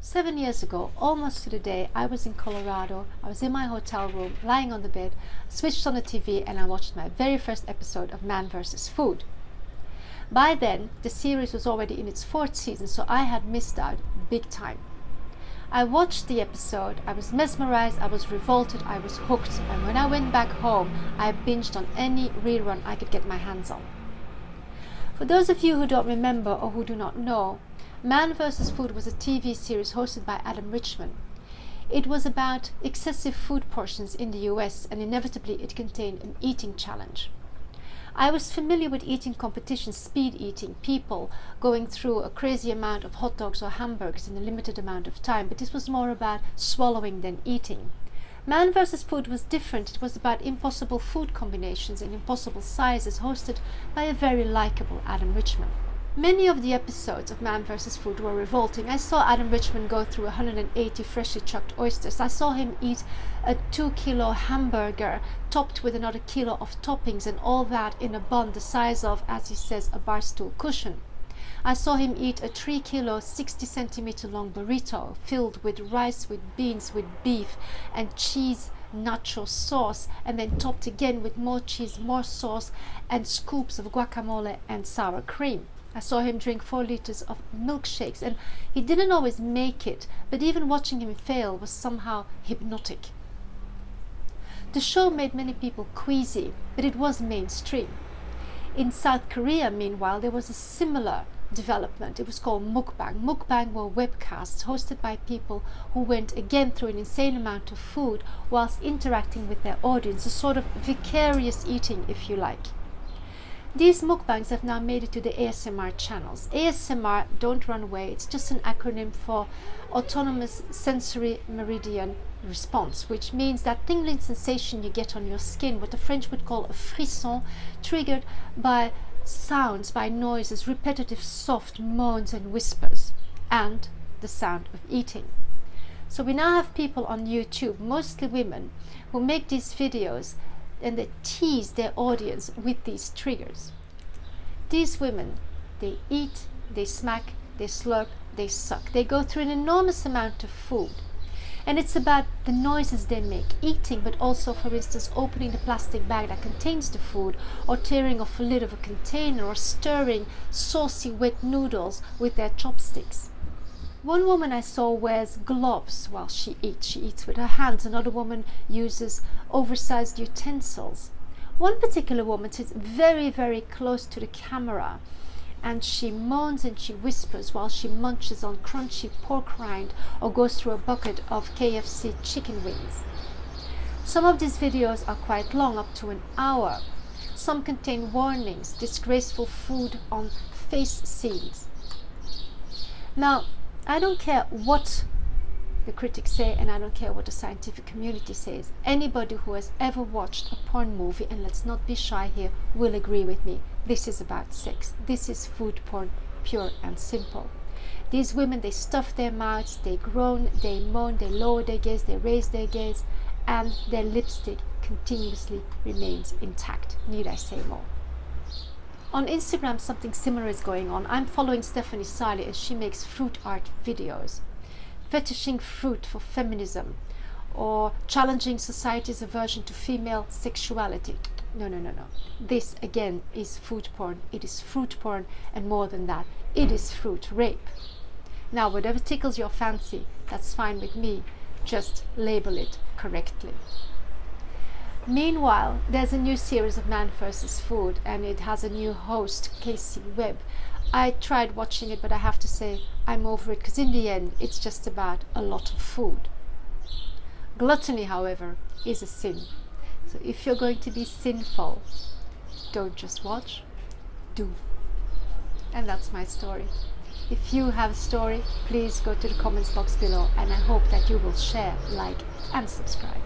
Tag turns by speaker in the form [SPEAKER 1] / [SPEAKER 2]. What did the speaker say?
[SPEAKER 1] 7 years ago, almost to the day, I was in Colorado. I was in my hotel room, lying on the bed, switched on the TV, and I watched my very first episode of Man vs. Food. By then, the series was already in its 4th season, so I had missed out big time. I watched the episode, I was mesmerized, I was revolted, I was hooked, and when I went back home, I binged on any rerun I could get my hands on. For those of you who don't remember or who do not know, Man vs. Food was a TV series hosted by Adam Richman. It was about excessive food portions in the US, and inevitably it contained an eating challenge. I was familiar with eating competitions, speed eating, people going through a crazy amount of hot dogs or hamburgers in a limited amount of time, but this was more about swallowing than eating. Man vs. Food was different. It was about impossible food combinations and impossible sizes, hosted by a very likable Adam Richman. Many of the episodes of Man vs. Food were revolting. I saw Adam Richman go through 180 freshly chucked oysters. I saw him eat a 2-kilo hamburger topped with another kilo of toppings, and all that in a bun the size of, as he says, a bar stool cushion. I saw him eat a 3-kilo, 60-centimeter long burrito filled with rice, with beans, with beef and cheese nacho sauce, and then topped again with more cheese, more sauce, and scoops of guacamole and sour cream. I saw him drink 4 liters of milkshakes, and he didn't always make it, but even watching him fail was somehow hypnotic. The show made many people queasy, but it was mainstream. In South Korea, meanwhile, there was a similar development. It was called Mukbang. Mukbang were webcasts hosted by people who went again through an insane amount of food whilst interacting with their audience, a sort of vicarious eating, if you like. These mukbangs have now made it to the ASMR channels. ASMR, don't run away, it's just an acronym for Autonomous Sensory Meridian Response, which means that tingling sensation you get on your skin, what the French would call a frisson, triggered by sounds, by noises, repetitive soft moans and whispers, and the sound of eating. So we now have people on YouTube, mostly women, who make these videos and they tease their audience with these triggers. These women, they eat, they smack, they slurp, they suck. They go through an enormous amount of food. And it's about the noises they make, eating, but also, for instance, opening the plastic bag that contains the food, or tearing off a lid of a container, or stirring saucy wet noodles with their chopsticks. One woman I saw wears gloves while she eats. She eats with her hands. Another woman uses oversized utensils. One particular woman sits very, very close to the camera, and she moans and she whispers while she munches on crunchy pork rind or goes through a bucket of KFC chicken wings. Some of these videos are quite long, up to an hour. Some contain warnings, disgraceful food on face scenes. Now, I don't care what the critics say, and I don't care what the scientific community says. Anybody who has ever watched a porn movie, and let's not be shy here, will agree with me. This is about sex. This is food porn, pure and simple. These women, they stuff their mouths, they groan, they moan, they lower their gaze, they raise their gaze, and their lipstick continuously remains intact. Need I say more? On Instagram, something similar is going on. I'm following Stephanie Siley, and she makes fruit art videos, fetishing fruit for feminism, or challenging society's aversion to female sexuality. No. This, again, is food porn. It is fruit porn, and more than that, it is fruit rape. Now, whatever tickles your fancy, that's fine with me. Just label it correctly. Meanwhile, there's a new series of Man vs. Food, and it has a new host, Casey Webb. I tried watching it, but I have to say I'm over it, because in the end it's just about a lot of food. Gluttony, however, is a sin. So if you're going to be sinful, don't just watch, do. And that's my story. If you have a story, please go to the comments box below, and I hope that you will share, like and subscribe.